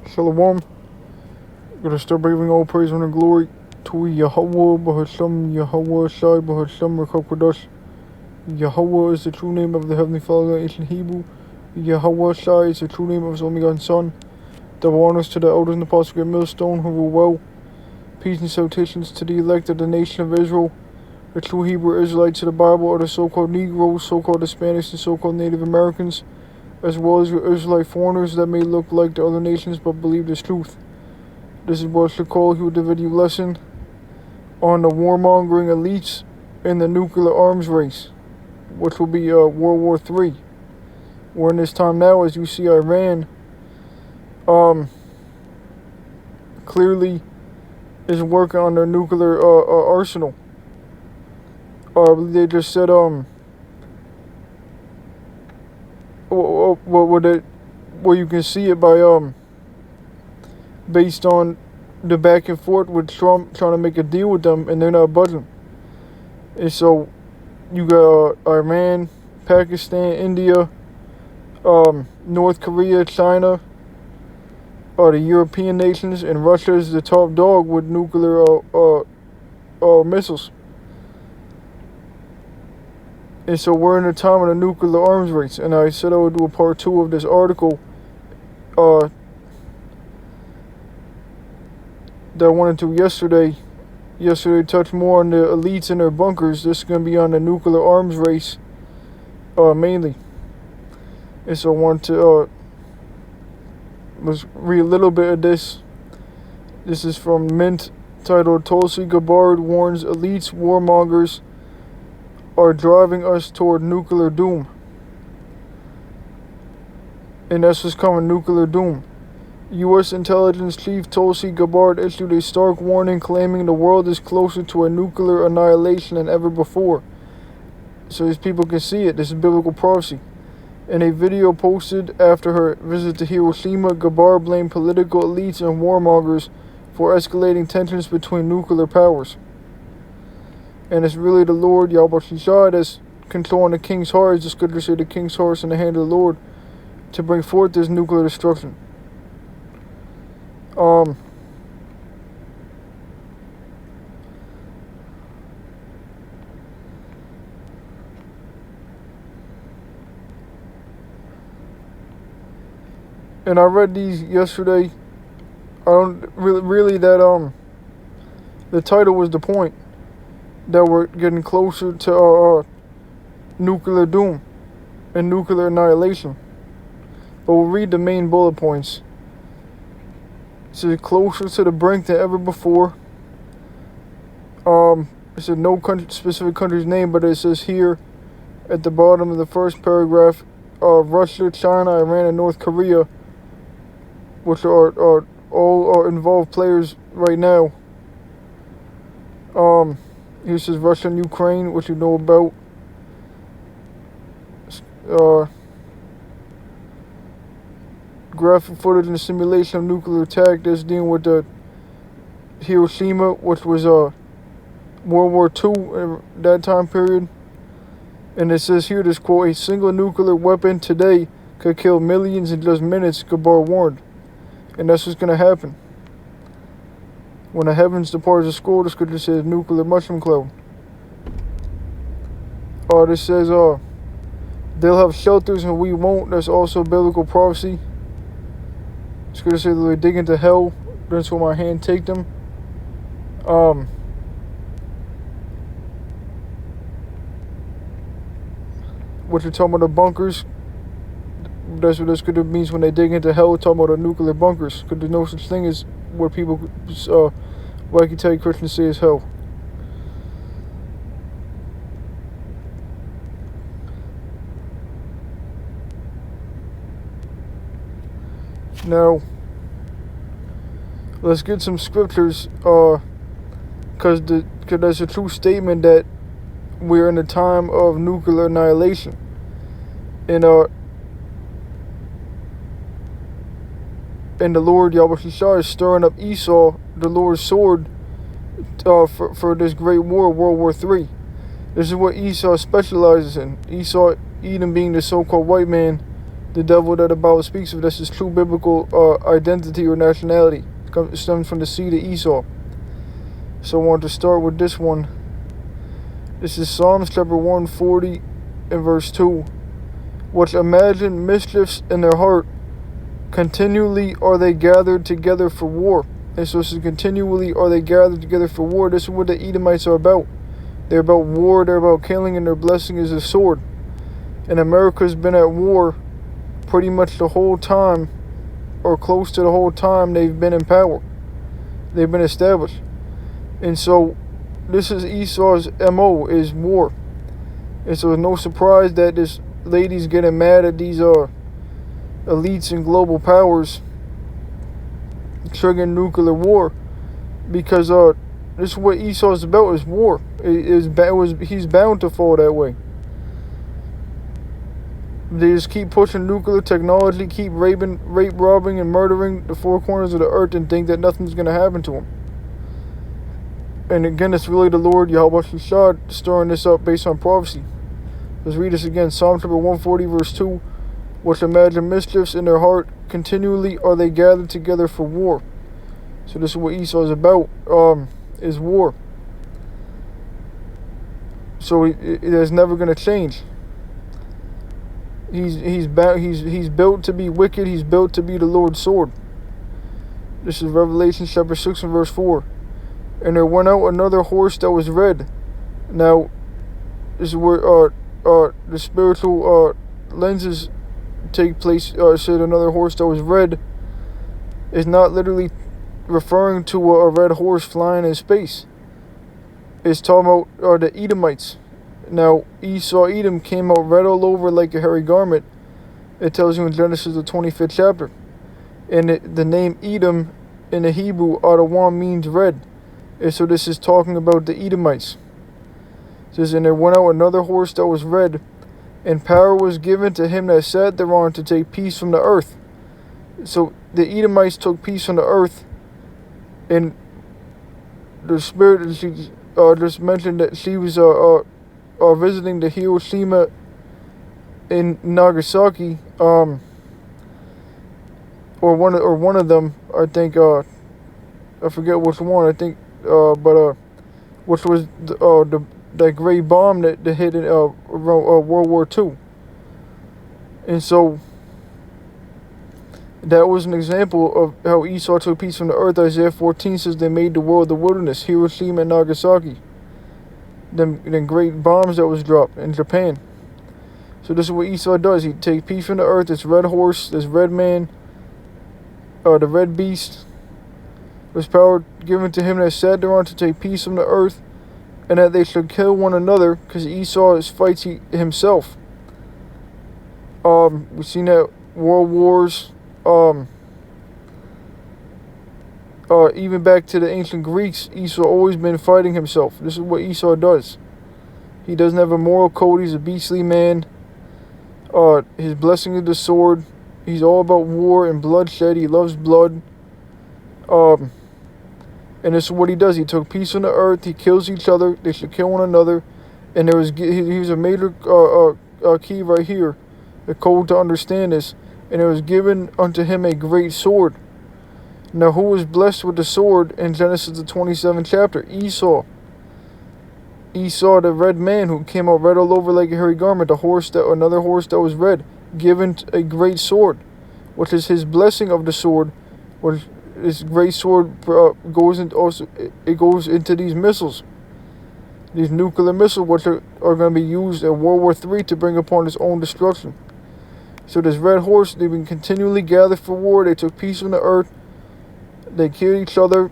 Shalom. Gonna start giving all praise and glory to Yahweh, Bahasham, Yahweh, Shai, Bahasham, Rekakodash. Yahweh is the true name of the Heavenly Father in ancient Hebrew. Yahweh Shai is the true name of His only begotten Son. Double honors to the elders in the apostle at Millstone who rule well. Peace and salutations to the elect of the nation of Israel. The true Hebrew Israelites of the Bible are the so-called Negroes, so-called Hispanics, and so-called Native Americans, as well as your Israelite foreigners that may look like the other nations but believe this truth. This is what Shakol here with the video lesson on the warmongering elites in the nuclear arms race, which will be World War III. We're in this time now, as you see, Iran clearly is working on their nuclear arsenal. They just said well, you can see it by based on the back and forth with Trump trying to make a deal with them, and they're not budging. And so you got Iran, Pakistan, India, North Korea, China, the European nations, and Russia is the top dog with nuclear missiles. And so we're in a time of the nuclear arms race, and I said I would do a part 2 of this article that I wanted to yesterday. Yesterday touched more on the elites and their bunkers. This is going to be on the nuclear arms race mainly. And so I want to let's read a little bit of this. This is from Mint, titled Tulsi Gabbard warns elites warmongers are driving us toward nuclear doom. And that's what's coming, nuclear doom. U.S. intelligence chief Tulsi Gabbard issued a stark warning claiming the world is closer to a nuclear annihilation than ever before. So these people can see it. This is biblical prophecy. In a video posted after her visit to Hiroshima, Gabbard blamed political elites and warmongers for escalating tensions between nuclear powers. And it's really the Lord, Yahweh Shai, that's controlling the king's heart. It's the scripture say the king's heart is in the hand of the Lord to bring forth this nuclear destruction. And I read these yesterday. I don't really that the title was the point, that we're getting closer to nuclear doom and nuclear annihilation. But we'll read the main bullet points. It says closer to the brink than ever before. It said no specific country's name, but it says here at the bottom of the first paragraph, Russia, China, Iran, and North Korea, which are all involved players right now. Here says Russia and Ukraine, which you know about. Graphic footage and simulation of nuclear attack that's dealing with the Hiroshima, which was World War II in that time period. And it says here, this quote, a single nuclear weapon today could kill millions in just minutes, Gabbard warned. And that's what's going to happen. When the heavens depart the school, the scripture says nuclear mushroom cloud. This says they'll have shelters and we won't. That's also biblical prophecy. Scripture says they'll dig into hell. That's where my hand take them. What you're talking about, the bunkers. That's what this could means when they dig into hell. Talking about the nuclear bunkers, because there's no such thing as where people, what I can tell you Christians say is hell. Now, let's get some scriptures, because that's a true statement that we're in a time of nuclear annihilation. And the Lord, Yahweh Shai, is stirring up Esau, the Lord's sword, for this great war, World War III. This is what Esau specializes in. Esau, Edom being the so-called white man, the devil that the Bible speaks of. That's his true biblical identity or nationality. It stems from the seed of Esau. So I want to start with this one. This is Psalms chapter 140 and verse 2. Which imagine mischiefs in their heart, continually are they gathered together for war. And so this is continually are they gathered together for war. This is what the Edomites are about. They're about war, they're about killing, and their blessing is a sword. And America's been at war pretty much the whole time, or close to the whole time they've been in power. They've been established. And so this is Esau's MO, is war. And so it's no surprise that this lady's getting mad at these elites and global powers triggering nuclear war, because this is what Esau's about, is war. He's bound to fall that way. They just keep pushing nuclear technology, keep rape, robbing, and murdering the four corners of the earth, and think that nothing's going to happen to them. And again, it's really the Lord Yahweh Shishad stirring this up based on prophecy. Let's read this again. Psalm chapter 140 verse 2. Which imagine mischiefs in their heart, continually are they gathered together for war. So this is what Esau is about, is war. So it is never going to change. He's built to be wicked. He's built to be the Lord's sword. This is Revelation chapter 6 and verse 4. And there went out another horse that was red. Now, this is where the spiritual lenses take place. Said another horse that was red is not literally referring to a red horse flying in space. It's talking about the Edomites. Now, Edom came out red all over like a hairy garment. It tells you in Genesis the 25th chapter. And the name Edom in the Hebrew, Adawan, means red. And so this is talking about the Edomites. It says, and there went out another horse that was red, and power was given to him that sat thereon to take peace from the earth. So the Edomites took peace from the earth, and the spirit, she just mentioned that she was visiting the Hiroshima in Nagasaki, or one of them, I think. I forget which one. I think, which was that great bomb that hit in World War II. And so that was an example of how Esau took peace from the earth. Isaiah 14 says they made the world the wilderness, Hiroshima and Nagasaki. Them great bombs that was dropped in Japan. So this is what Esau does. He takes peace from the earth. This red horse, this red man, the red beast, was power given to him that sat thereon to take peace from the earth, and that they should kill one another, because Esau fights himself. We've seen that world wars, even back to the ancient Greeks, Esau always been fighting himself. This is what Esau does. He doesn't have a moral code. He's a beastly man. His blessing is the sword. He's all about war and bloodshed. He loves blood. And this is what he does. He took peace on the earth. He kills each other. They should kill one another. And he was a major key right here, the code to understand this. And it was given unto him a great sword. Now, who was blessed with the sword in Genesis the 27th chapter? Esau. Esau, the red man who came out red all over like a hairy garment. Another horse that was red, given a great sword, which is his blessing of the sword. Which this great sword goes into these missiles, these nuclear missiles, which are going to be used in World War III to bring upon its own destruction. So this red horse, they've been continually gathered for war. They took peace from the earth. They killed each other,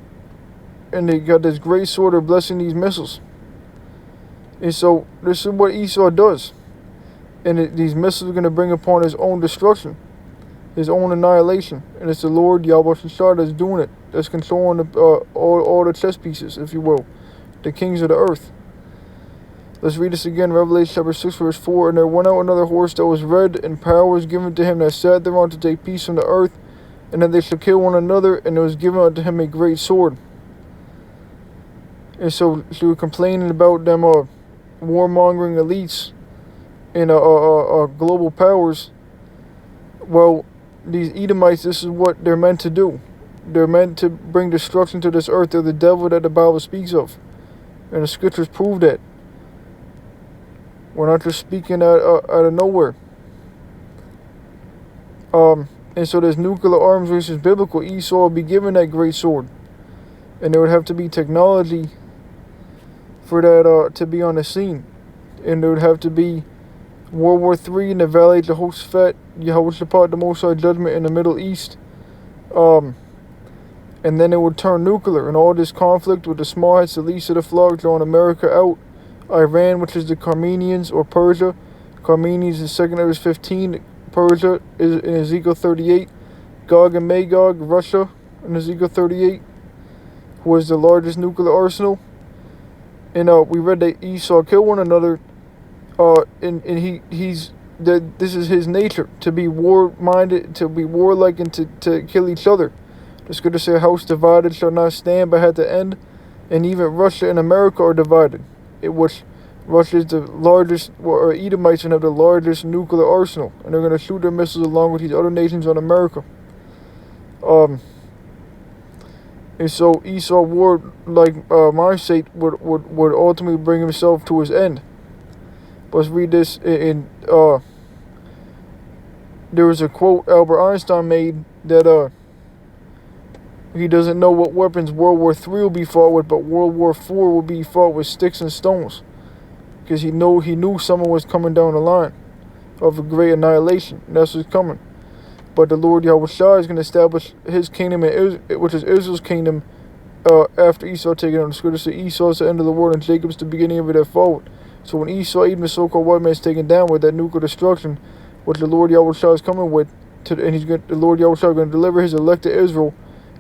and they got this great sword of blessing these missiles. And so this is what Esau does. And these missiles are going to bring upon his own destruction, his own annihilation. And it's the Lord Yahweh Shishad that's doing it, that's controlling all the chess pieces, if you will, the kings of the earth. Let's read this again, Revelation chapter 6 verse 4. And there went out another horse that was red, and power was given to him that sat thereon to take peace from the earth, and that they should kill one another, and it was given unto him a great sword. And so she was complaining about them warmongering elites and global powers Well, these Edomites, this is what they're meant to do. They're meant to bring destruction to this earth. They're the devil that the Bible speaks of. And the scriptures prove that. We're not just speaking out of nowhere. And so this nuclear arms race is biblical. Esau will be given that great sword. And there would have to be technology for that to be on the scene. And there would have to be World War III in the Valley of Jehoshaphat, Yehoshaphat, the Most High Judgment in the Middle East. And then it would turn nuclear. And all this conflict with the Smallheads, the least of the flock, drawing America out. Iran, which is the Carmenians or Persia. Carmenians in 2 Ezra 15. Persia is in Ezekiel 38. Gog and Magog, Russia in Ezekiel 38, who was the largest nuclear arsenal. And we read that Esau killed one another. And he's that this is his nature, to be war-minded, to be warlike, and to kill each other. The scripture says, "House divided shall not stand, but had to end." And even Russia and America are divided. Russia is the largest, or Edomites have the largest nuclear arsenal, and they're going to shoot their missiles along with these other nations on America. And so Esau war, like my sake, would ultimately bring himself to his end. Let's read this in there was a quote Albert Einstein made that he doesn't know what weapons World War III will be fought with, but World War IV will be fought with sticks and stones. Because he knew someone was coming down the line of a great annihilation. And that's what's coming. But the Lord Yahushua is going to establish his kingdom, which is Israel's kingdom, after Esau taken on. The scripture says Esau is the end of the world and Jacob's the beginning of it that forward. So when Esau, even the so-called white man, is taken down with that nuclear destruction, which the Lord Yahushua is coming with, the Lord Yahushua is going to deliver his elect to Israel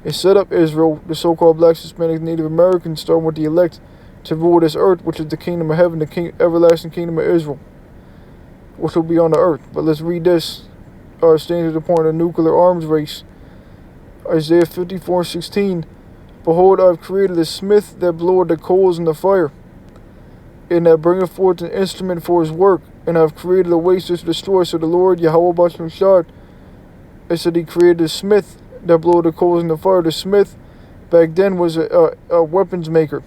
and set up Israel, the so-called blacks, Hispanics, Native Americans, starting with the elect, to rule this earth, which is the kingdom of heaven, the everlasting kingdom of Israel, which will be on the earth. But let's read this. Staying to the point of the nuclear arms race. Isaiah 54:16. Behold, I have created a smith that bloweth the coals in the fire, and that bringeth forth an instrument for his work. And I have created a waster to destroy. So the Lord, Yahweh Basham, I said he created a smith that bloweth the coals in the fire. The smith back then was a weapons maker.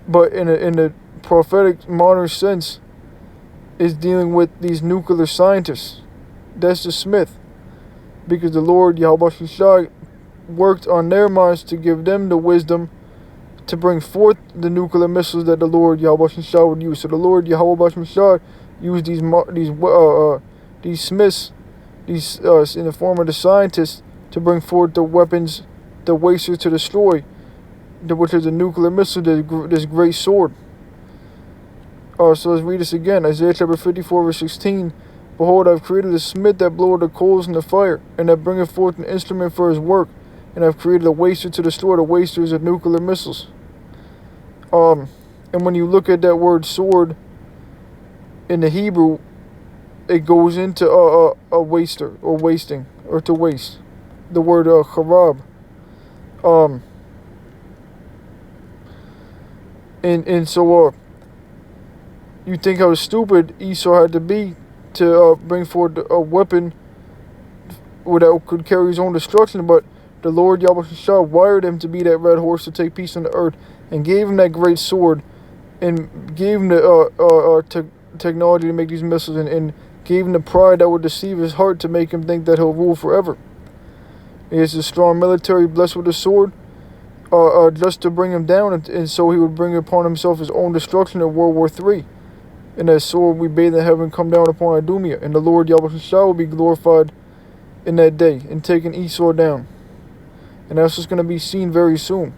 But in a prophetic modern sense, is dealing with these nuclear scientists. That's the smith. Because the Lord Yahweh worked on their minds to give them the wisdom to bring forth the nuclear missiles that the Lord Yahweh would use. So the Lord Yahweh used these smiths, in the form of the scientists, to bring forth the weapons, the wasters to destroy, which is a nuclear missile, this great sword. So let's read this again. Isaiah chapter 54 verse 16. Behold, I have created a smith that bloweth the coals in the fire, and that bringeth forth an instrument for his work. And I have created a waster to destroy the wasters of nuclear missiles. And when you look at that word sword in the Hebrew, it goes into a waster, or wasting, or to waste. The word charab. And so you think how stupid Esau had to be to bring forth a weapon that could carry his own destruction, but the Lord Yahweh wired him to be that red horse to take peace on the earth, and gave him that great sword, and gave him the technology to make these missiles, and gave him the pride that would deceive his heart to make him think that he'll rule forever. He has a strong military, blessed with a sword, just to bring him down, and so he would bring upon himself his own destruction in World War III. And that sword we bathe in heaven come down upon Idumea, and the Lord Yahweh will be glorified in that day, and taking Esau down. And that's what's going to be seen very soon.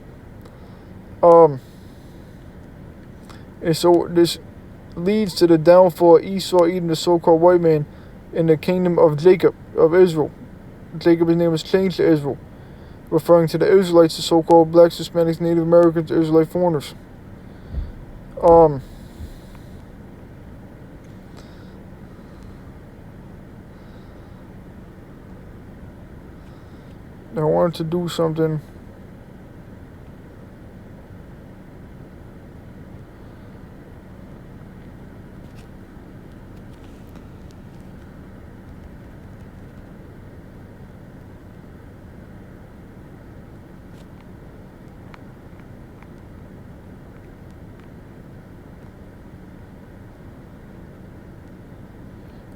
And so this leads to the downfall of Esau, even the so-called white man, in the kingdom of Jacob, of Israel. Jacob's name was changed to Israel, referring to the Israelites, the so-called blacks, Hispanics, Native Americans, Israelite foreigners. I wanted to do something.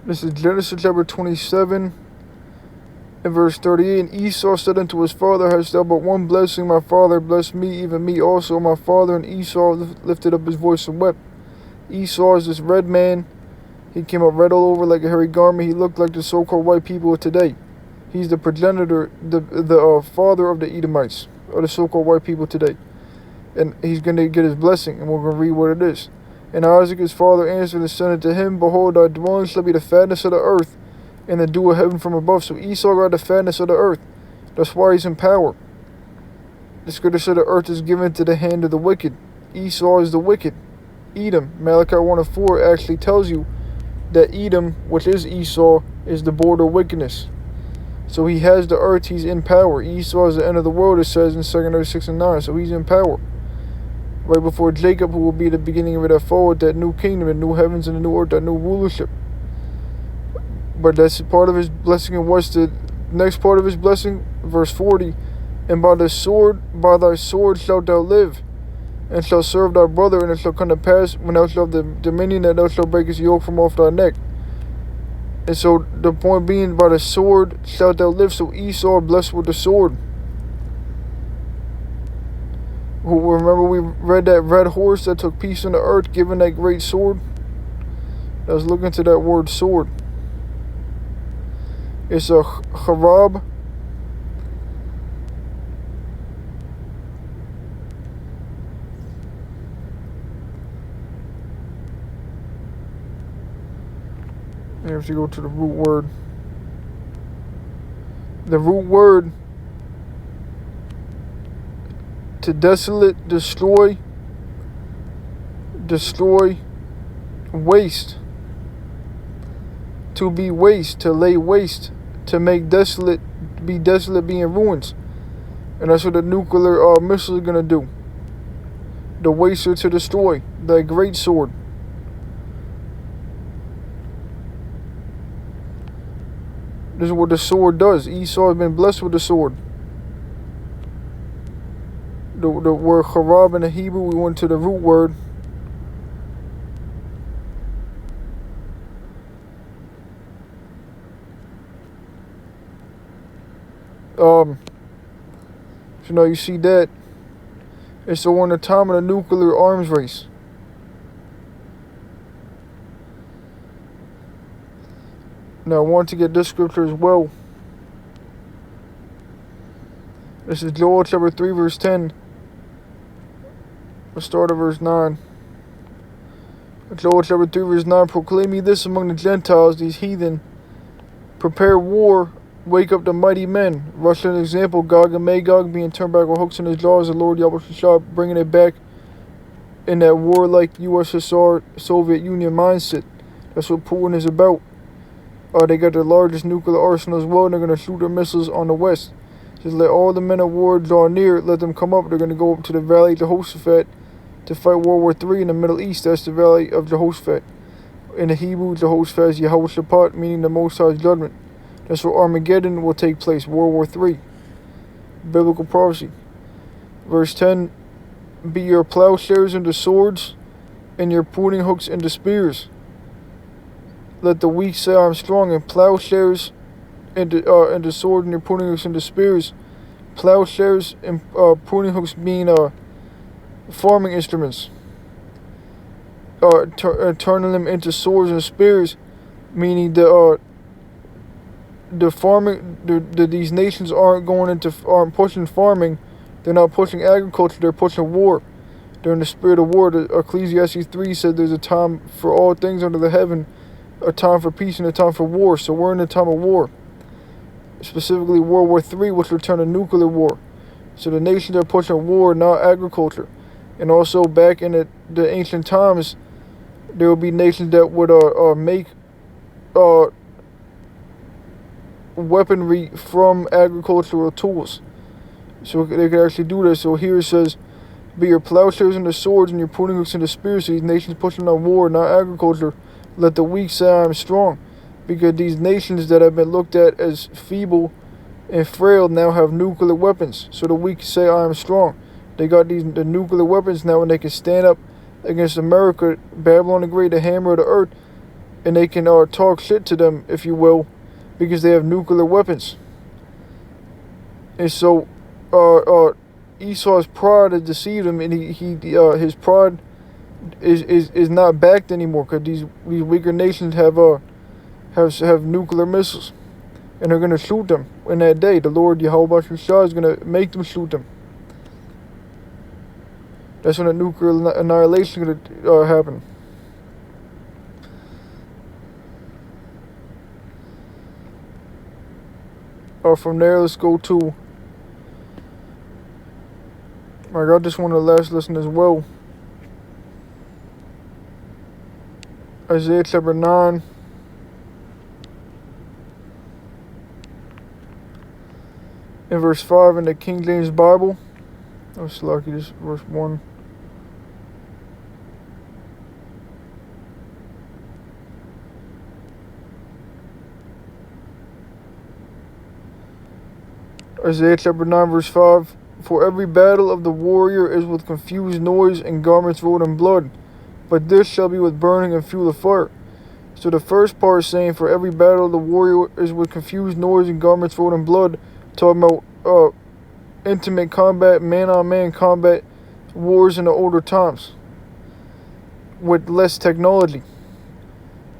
This is Genesis chapter 27 and verse 38. And Esau said unto his father, Hast thou but one blessing? My father blessed me, even me also, my father. And Esau lifted up his voice and wept. Esau is this red man. He came up red all over like a hairy garment. He looked like the so-called white people of today. He's the progenitor, the father of the Edomites, or the so-called white people today. And he's going to get his blessing, and we're going to read what it is. And Isaac his father answered and said unto him, Behold, thy dwelling shall be the fatness of the earth, and the dew of heaven from above. So Esau got the fatness of the earth. That's why he's in power. The scripture said the earth is given to the hand of the wicked. Esau is the wicked. Edom, Malachi 1:4 actually tells you that Edom, which is Esau, is the border of wickedness. So he has the earth, he's in power. Esau is the end of the world, it says in 2 Kings 6 and 9. So he's in power. Right before Jacob, who will be the beginning of that forward, that new kingdom, the new heavens and the new earth, that new rulership. But that's part of his blessing. And what's the next part of his blessing? Verse 40. And by thy sword shalt thou live, and shalt serve thy brother, and it shall come to pass, when thou shalt have the dominion, that thou shalt break his yoke from off thy neck. And so the point being, by the sword shalt thou live. So Esau blessed with the sword. Remember we read that red horse that took peace on the earth, given that great sword? Let's look into that word sword. It's a charab. You have to go to the root word. The root word to desolate, destroy, waste. To be waste, to lay waste, to make desolate, be in ruins. And that's what the nuclear missile is going to do. The waster to destroy, the great sword. This is what the sword does. Esau has been blessed with the sword. The word charab in the Hebrew, we went to the root word. So you see that. It's the one, the time of the nuclear arms race. Now I want to get this scripture as well. This is Joel chapter 3 verse 10. Let's start at verse 9. Joel chapter 3 verse 9. Proclaim ye this among the Gentiles, these heathen. Prepare war, wake up the mighty men. Russian example, Gog and Magog being turned back with hooks in his jaws. The Lord Yahweh bringing it back in that warlike USSR Soviet Union mindset. That's what Putin is about. They got the largest nuclear arsenal as well, and they're going to shoot their missiles on the west. Just let all the men of war draw near, let them come up. They're going to go up to the valley of Jehoshaphat to fight World War III in the Middle East. That's the valley of Jehoshaphat. In the Hebrew, Jehoshaphat is Yehoshaphat, meaning the Most High's judgment. That's where Armageddon will take place, World War III. Biblical prophecy. Verse 10, be your plowshares into swords, and your pruning hooks into spears. Let the weak say, I am strong, and plowshares into sword, and your pruning hooks into spears. Plowshares and pruning hooks being farming instruments. Turning them into swords and spears, meaning the farming. These nations aren't pushing farming. They're not pushing agriculture. They're pushing war. They're in the spirit of war. The Ecclesiastes 3 said there's a time for all things under the heaven. A time for peace and a time for war. So we're in a time of war. Specifically World War III, which will turn to nuclear war. So the nations are pushing war, not agriculture. And also back in the ancient times, there will be nations that would make weaponry from agricultural tools. So they could actually do this. So here it says, be your plowshares into swords and your pruning hooks into spears. So these nations pushing on war, not agriculture. Let the weak say I am strong, because these nations that have been looked at as feeble and frail now have nuclear weapons. So the weak say I am strong. They got the nuclear weapons now, and they can stand up against America, Babylon the Great, the hammer of the earth, and they can talk shit to them, if you will, because they have nuclear weapons. And so Esau's pride has deceived him, and his pride is not backed anymore, because these weaker nations have nuclear missiles, and they're gonna shoot them in that day. The Lord Yahweh is gonna make them shoot them. That's when the nuclear annihilation is gonna happen. From there, let's go to. I got this one, the last lesson as well. Isaiah chapter 9. In verse 5 in the King James Bible. Oh, it's lucky, this verse 1. Isaiah chapter 9 verse 5. For every battle of the warrior is with confused noise and garments rolled in blood, but this shall be with burning and fuel of fire. So the first part is saying, for every battle of the warrior is with confused noise and garments rolled in blood, talking about intimate combat, man-on-man combat, wars in the older times, with less technology.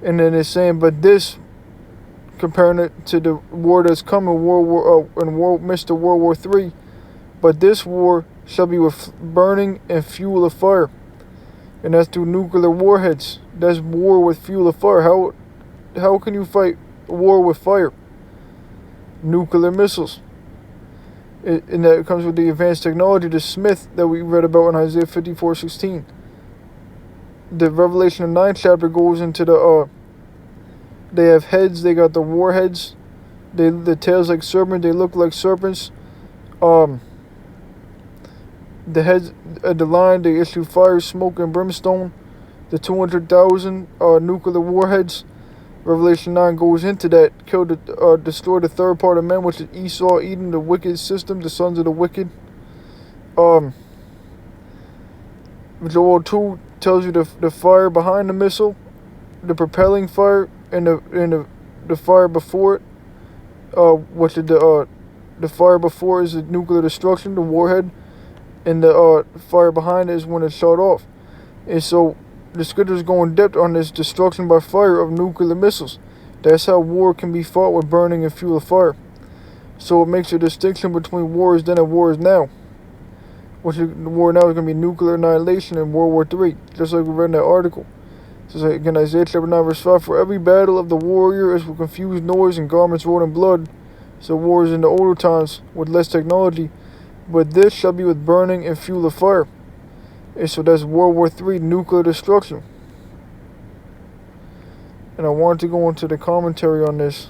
And then it's saying, but this, comparing it to the war that's coming, Mr. World War 3, but this war shall be with burning and fuel of fire. And that's through nuclear warheads. That's war with fuel of fire. How can you fight a war with fire? Nuclear missiles. And that comes with the advanced technology, the Smith that we read about in Isaiah 54:16. The Revelation of 9th chapter goes into they have heads, they got the warheads, the tails like serpents, they look like serpents. The heads at the line, they issue fire, smoke, and brimstone. The 200,000 nuclear warheads. Revelation 9 goes into that. Destroy the third part of men, which is Esau, Edom, the wicked system, the sons of the wicked. Joel 2 tells you the fire behind the missile, the propelling fire, and the fire before it. Which is the fire before is the nuclear destruction, the warhead. And the fire behind it is when it's shot off. And so the scriptures go in depth on this destruction by fire of nuclear missiles. That's how war can be fought, with burning and fuel of fire. So it makes a distinction between wars then and wars now. Which the war now is going to be nuclear annihilation in World War 3. Just like we read in that article. So again, Isaiah chapter 9 verse 5. For every battle of the warrior is with confused noise and garments rolled in blood. So wars in the older times with less technology. But this shall be with burning and fuel of fire. And so that's World War 3, nuclear destruction. And I wanted to go into the commentary on this.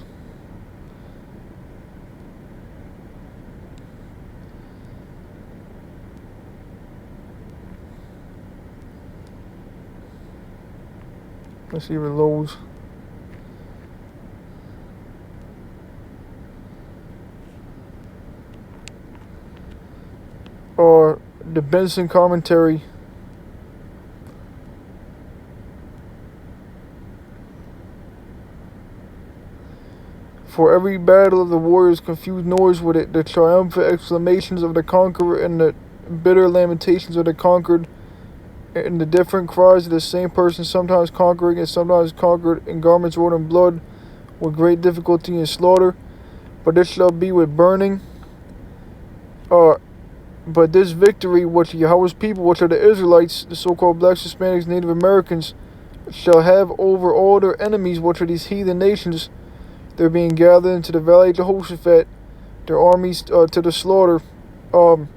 Let's see if it loads. The Benson commentary. For every battle of the warriors confused noise with it, the triumphant exclamations of the conqueror and the bitter lamentations of the conquered, and the different cries of the same person, sometimes conquering and sometimes conquered, in garments rolled in blood, with great difficulty and slaughter. But this shall be with burning. But this victory, which Yahweh's people, which are the Israelites, the so-called blacks, Hispanics, Native Americans, shall have over all their enemies, which are these heathen nations. They're being gathered into the valley of Jehoshaphat, their armies to the slaughter, and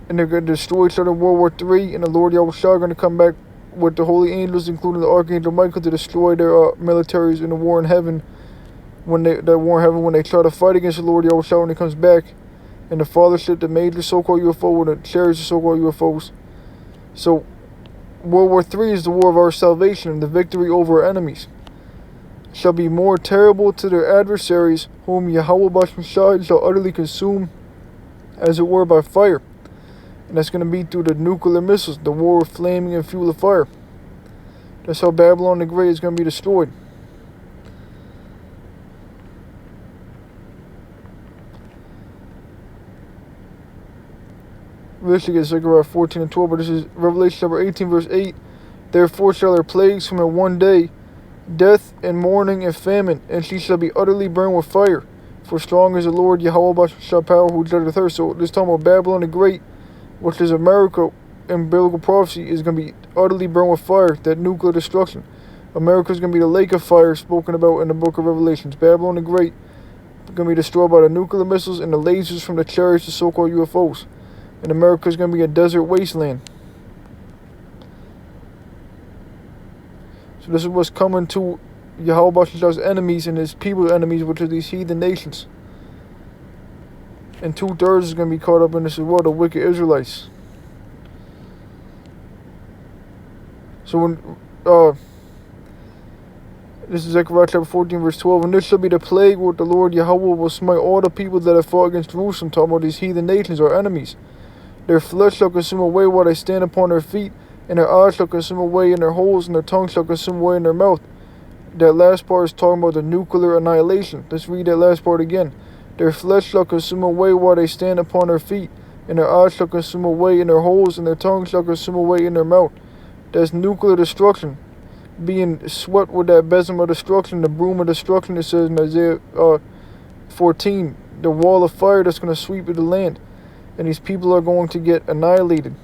they're going to destroy each other in World War 3, and the Lord Yahweh are going to come back with the holy angels, including the Archangel Michael, to destroy their militaries in the war in heaven, when they try to fight against the Lord Yahweh when he comes back. And the fathership, the major so-called UFO, with the chariots of so-called UFOs. So, World War 3 is the war of our salvation, and the victory over our enemies shall be more terrible to their adversaries, whom Yahweh Bashmashai shall utterly consume, as it were by fire. And that's going to be through the nuclear missiles, the war of flaming and fuel of fire. That's how Babylon the Great is going to be destroyed. This is Zechariah 14 and 12, but this is Revelation chapter 18, verse 8. Therefore shall there plagues come in one day, death and mourning and famine, and she shall be utterly burned with fire. For strong is the Lord Yahweh shall power who judgeth her. So this talking about Babylon the Great, which is America in biblical prophecy, is going to be utterly burned with fire, that nuclear destruction. America is going to be the lake of fire spoken about in the book of Revelations. Babylon the Great is going to be destroyed by the nuclear missiles and the lasers from the chariots, the so-called UFOs. And America is going to be a desert wasteland. So this is what's coming to Yahweh's enemies and his people's enemies, which are these heathen nations. And 2/3 is going to be caught up in this as well, the wicked Israelites. So when this is Zechariah chapter 14 verse 12, and this shall be the plague where the Lord Yahweh will smite all the people that have fought against Jerusalem, talking about these heathen nations, our enemies. Their flesh shall consume away while they stand upon their feet, and their eyes shall consume away in their holes, and their tongue shall consume away in their mouth. That last part is talking about the nuclear annihilation. Let's read that last part again. Their flesh shall consume away while they stand upon their feet, and their eyes shall consume away in their holes, and their tongue shall consume away in their mouth. That's nuclear destruction, being swept with that besom of destruction, the broom of destruction. It says in Isaiah 14, the wall of fire that's going to sweep through the land. And these people are going to get annihilated.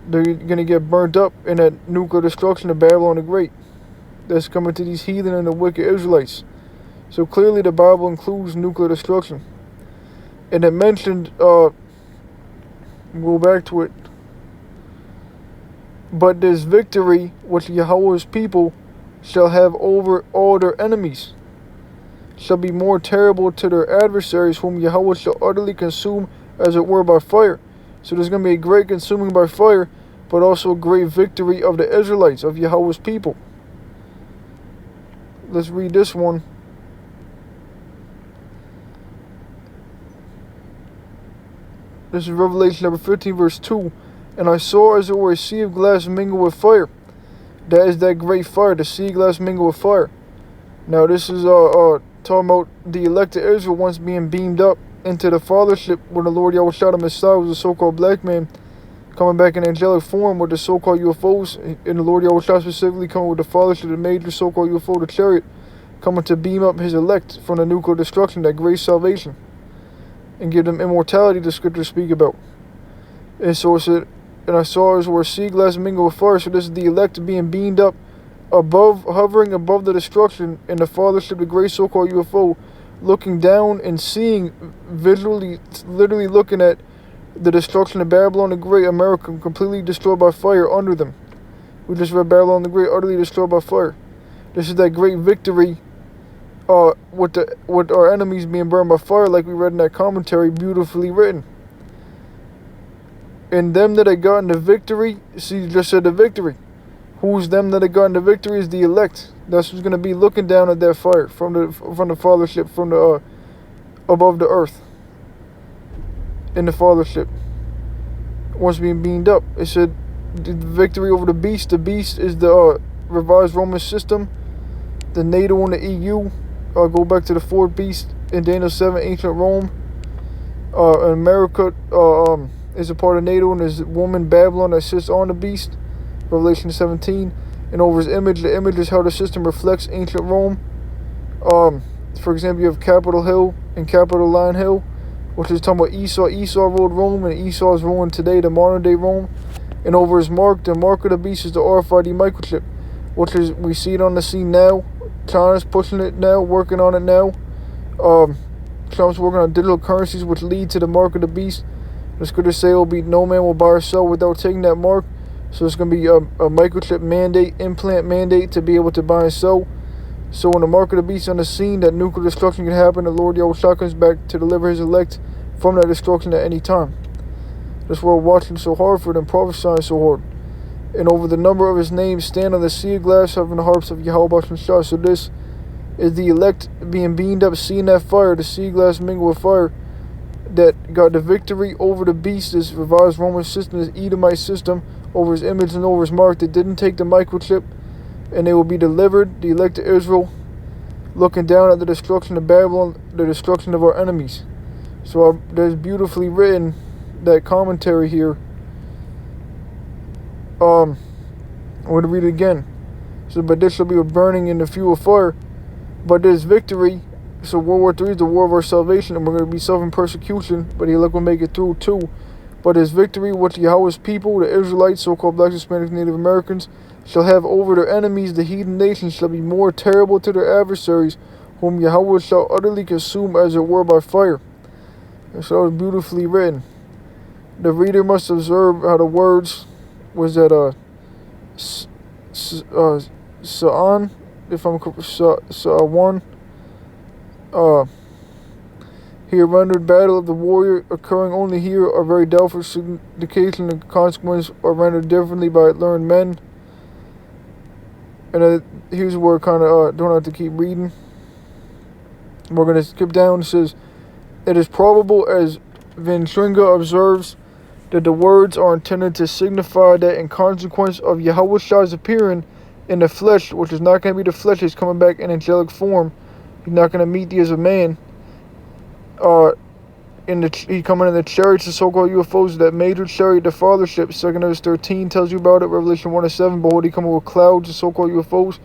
They're going to get burnt up in that nuclear destruction of Babylon the Great that's coming to these heathen and the wicked Israelites. So clearly the Bible includes nuclear destruction. And it mentioned, we'll go back to it, but this victory which Yahweh's people shall have over all their enemies shall be more terrible to their adversaries, whom Yahweh shall utterly consume as it were by fire. So there's going to be a great consuming by fire, but also a great victory of the Israelites, of Yahweh's people. Let's read this one. This is Revelation chapter 15 verse 2. And I saw as it were a sea of glass mingled with fire. That is that great fire, the sea of glass mingled with fire. Now this is talking about the elect of Israel once being beamed up into the fathership when the Lord Yahweh the Messiah was a so-called black man coming back in angelic form with the so-called UFOs, and the Lord Yahweh specifically coming with the fathership, the major so-called UFO, the chariot, coming to beam up his elect from the nuclear destruction, that great salvation, and give them immortality the scriptures speak about. And so it said, and I saw as where sea glass mingled with fire. So this is the elect being beamed up above, hovering above the destruction, and the fathership, the great so-called UFO, looking down and seeing visually, literally looking at the destruction of Babylon the Great, America completely destroyed by fire under them. We just read Babylon the Great utterly destroyed by fire. This is that great victory with our enemies being burned by fire, like we read in that commentary, beautifully written. And them that had gotten the victory, see, you just said the victory. Who's them that had gotten the victory is the elect. That's who's going to be looking down at that fire from the fathership, from the above the earth. In the fathership, once being beamed up. It said the victory over the beast. The beast is the revised Roman system, the NATO and the EU. Go back to the fourth beast in Daniel 7, ancient Rome. America is a part of NATO, and there's a woman Babylon that sits on the beast, Revelation 17. And over his image, the image is how the system reflects ancient Rome. For example, you have Capitol Hill and Capitol Lion Hill, which is talking about Esau. Esau ruled Rome, and Esau is ruling today, the modern day Rome. And over his mark, the mark of the beast is the RFID microchip, which is, we see it on the scene now. China's pushing it now, working on it now. Trump's working on digital currencies which lead to the mark of the beast. The scriptures say will be no man will buy or sell without taking that mark. So it's going to be a microchip mandate, implant mandate to be able to buy and sell. So when the mark of the beast on the scene, that nuclear destruction can happen, the Lord Yahweh comes back to deliver his elect from that destruction at any time. That's why we're watching so hard for them, prophesying so hard. And over the number of his names stand on the sea of glass, having the harps of Yahweh. So this is the elect being beamed up, seeing that fire, the sea of glass mingled with fire, that got the victory over the beast, this revised Roman system, this Edomite system, over his image and over his mark that didn't take the microchip, and they will be delivered, the elect of Israel, looking down at the destruction of Babylon, the destruction of our enemies. So there's beautifully written that commentary here. I'm going to read it again. So, but this shall be a burning in the fuel of fire. But there's victory. So World War III is the war of our salvation, and we're going to be suffering persecution, but the elect will make it through too. But there's victory which Yahweh's people, the Israelites, so-called blacks, Hispanics, Native Americans, shall have over their enemies. The heathen nations shall be more terrible to their adversaries, whom Yahweh shall utterly consume as it were by fire. And so it's beautifully written. The reader must observe how the words was that Sa'an, if I'm Sa'wan, here rendered battle of the warrior occurring only here are very doubtful. Signification and consequence are rendered differently by learned men. And here's where kind of don't have to keep reading. We're going to skip down. It says, it is probable, as Van Schringa observes, that the words are intended to signify that in consequence of Yahweh Shai's appearing in the flesh, which is not going to be the flesh, he's coming back in angelic form. He's not going to meet thee as a man. He coming in the chariots, the so-called UFOs, that major chariot, the fathership. 2 Kings 13 tells you about it. Revelation 1:7. Behold, he coming with clouds, the so-called UFOs,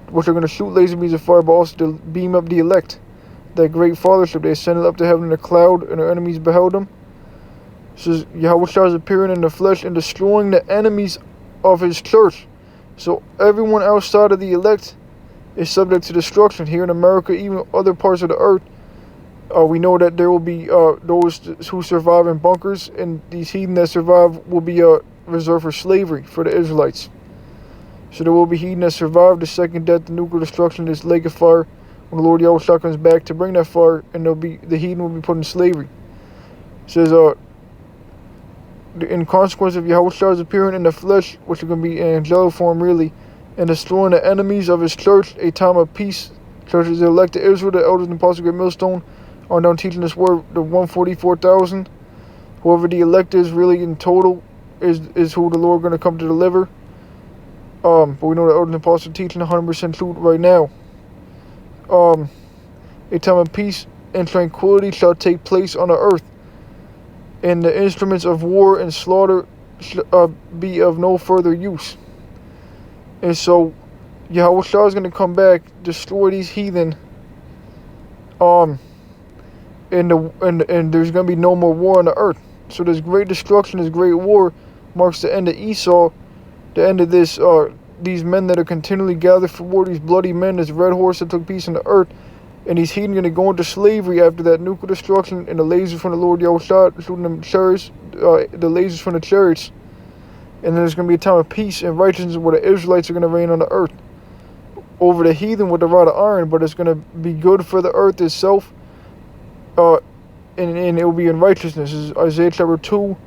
which are going to shoot laser beams of fire, but also to beam up the elect. That great fathership, they ascended up to heaven in a cloud, and their enemies beheld them. It says Yahweh Shai is appearing in the flesh and destroying the enemies of his church. So everyone outside of the elect is subject to destruction. Here in America, even other parts of the earth, we know that there will be those who survive in bunkers, and these heathen that survive will be reserved for slavery for the Israelites. So there will be heathen that survive the second death, the nuclear destruction, this lake of fire, when the Lord Yahweh comes back to bring that fire, and the heathen will be put in slavery. It says, in consequence of Yahweh Shai's appearing in the flesh, which is going to be in angelic form really, and destroying the enemies of his church, a time of peace. Church is the elect of Israel, the elders and apostles of Great Millstone, are now teaching this word, the 144,000. Whoever the elect is really in total is who the Lord going to come to deliver. But we know the elders and apostles are teaching 100% truth right now. A time of peace and tranquility shall take place on the earth, and the instruments of war and slaughter be of no further use. And so Yahweh Shai is going to come back, destroy these heathen, and there's going to be no more war on the earth. So this great destruction, this great war, marks the end of Esau, the end of this these men that are continually gathered for war, these bloody men, this red horse that took peace on the earth. And these heathen going to go into slavery after that nuclear destruction and the lasers from the Lord Yahweh Shai, shooting them chariots, the lasers from the chariots. And then there's going to be a time of peace and righteousness where the Israelites are going to reign on the earth over the heathen with the rod of iron, but it's going to be good for the earth itself, and it will be in righteousness. This is Isaiah chapter 2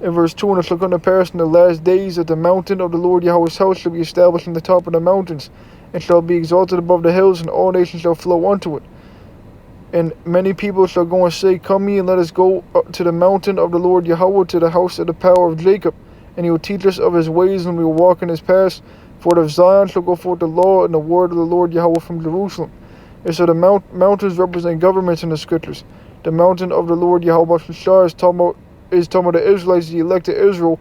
and verse 2, and it shall come to pass in the last days that the mountain of the Lord Yahweh's house shall be established in the top of the mountains, and shall be exalted above the hills, and all nations shall flow unto it. And many people shall go and say, come ye, and let us go to the mountain of the Lord Yahweh, to the house of the power of Jacob. And he will teach us of his ways, and we will walk in his paths. For out of Zion shall go forth the law and the word of the Lord Yahweh from Jerusalem. And so the mountains represent governments in the scriptures. The mountain of the Lord Yahweh Shai is talking about the Israelites, the elect of Israel,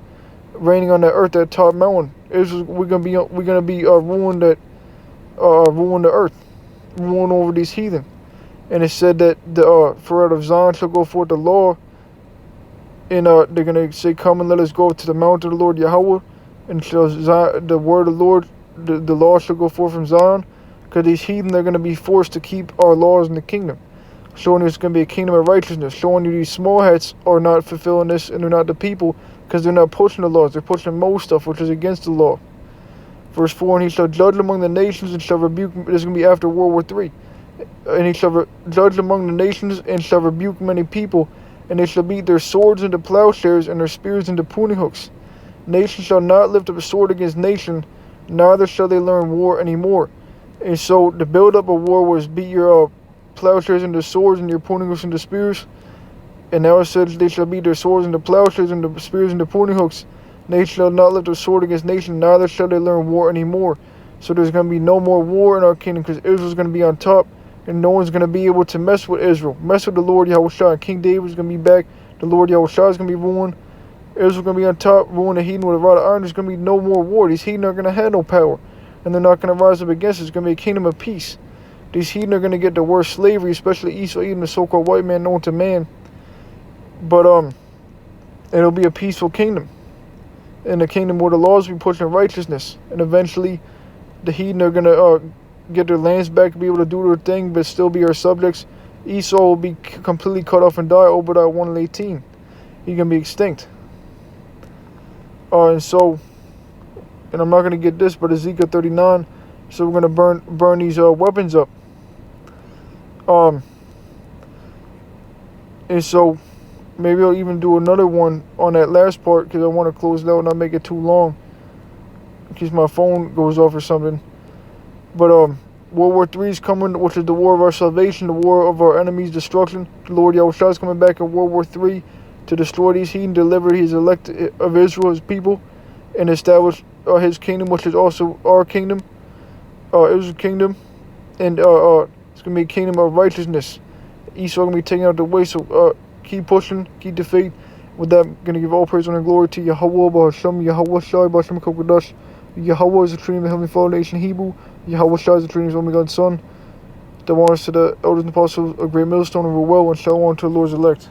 reigning on the earth, that top mountain. Israel, we're gonna be ruling the earth, ruling over these heathen. And it said that for out of Zion shall go forth the law, and they're gonna say, come and let us go to the mountain of the Lord Yahweh, and the word of the Lord, the law shall go forth from Zion, because these heathen, they're gonna be forced to keep our laws in the kingdom, showing you it's gonna be a kingdom of righteousness, showing you these small hats are not fulfilling this, and they're not the people, because they're not pushing the laws, they're pushing most stuff which is against the law. Verse 4, and he shall judge among the nations and shall rebuke. This is going to be after World War III. And he shall judge among the nations and shall rebuke many people. And they shall beat their swords into plowshares and their spears into pruning hooks. Nation shall not lift up a sword against nation, neither shall they learn war anymore. And so the build-up of war was beat your plowshares into swords and your pruning hooks into spears. And now it says they shall beat their swords into plowshares and the spears into pruning hooks. Nation shall not lift a sword against nation, neither shall they learn war anymore. So there's going to be no more war in our kingdom, because Israel's going to be on top, and no one's going to be able to mess with Israel. Mess with the Lord Yahushua. King David's going to be back. The Lord Yahushua is going to be ruling. Israel's going to be on top, ruling the heathen with a rod of iron. There's going to be no more war. These heathen are going to have no power, and they're not going to rise up against us. It's going to be a kingdom of peace. These heathen are going to get the worst slavery, especially Esau, even the so-called white man known to man. But it'll be a peaceful kingdom. In a kingdom where the laws will be pushed in righteousness. And eventually, the heathen are going to get their lands back, be able to do their thing, but still be our subjects. Esau will be completely cut off and die. Obadiah 1:18. He's going to be extinct. And I'm not going to get this, but Ezekiel 39. So we're going to burn these weapons up. And so maybe I'll even do another one on that last part, because I want to close it out and not make it too long, in case my phone goes off or something. But World War III is coming, which is the war of our salvation, the war of our enemies' destruction. The Lord Yahushua is coming back in World War III to destroy these heathen, deliver his elect of Israel, his people, and establish his kingdom, which is also our kingdom, Israel's kingdom. And it's going to be a kingdom of righteousness. Esau going to be taken out the way, so keep pushing, keep the faith. With that, I'm going to give all praise and glory to Yahweh, Bahashem, Yahweh Shai, Bahashem Kokodash. Yahweh is the tree of the Heavenly Father, nation Hebrew. Yahweh Shai is the tree of his only God's Son. The honors to the elders and apostles, a great millstone, and we're well, and shalom to the Lord's elect.